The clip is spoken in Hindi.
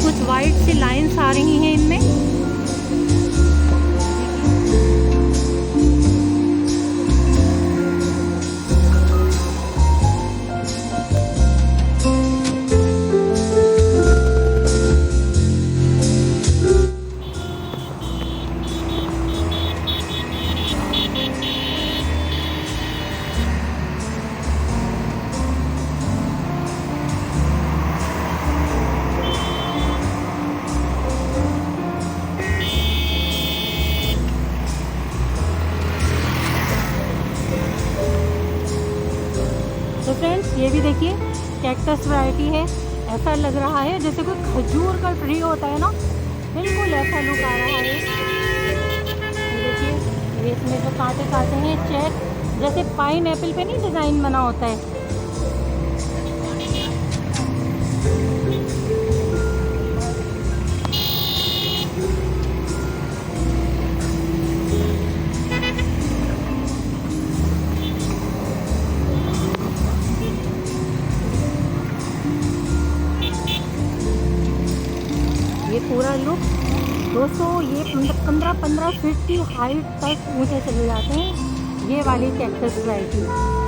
कुछ वाइट सी लाइंस आ रही हैं इनमें। तो फ्रेंड्स ये भी देखिए कैक्टस वैरायटी है। ऐसा लग रहा है जैसे कोई खजूर का ट्री होता है ना, बिल्कुल ऐसा लुक आ रहा है। ये देखिए ये इसमें जो कांटे काटे हैं चेक, जैसे पाइन एप्पल पे नहीं डिज़ाइन बना होता है। ये पूरा लुक दोस्तों, ये 15-15 फीट की हाइट तक ऊँचे चले जाते हैं ये वाली कैक्टस वैरायटी।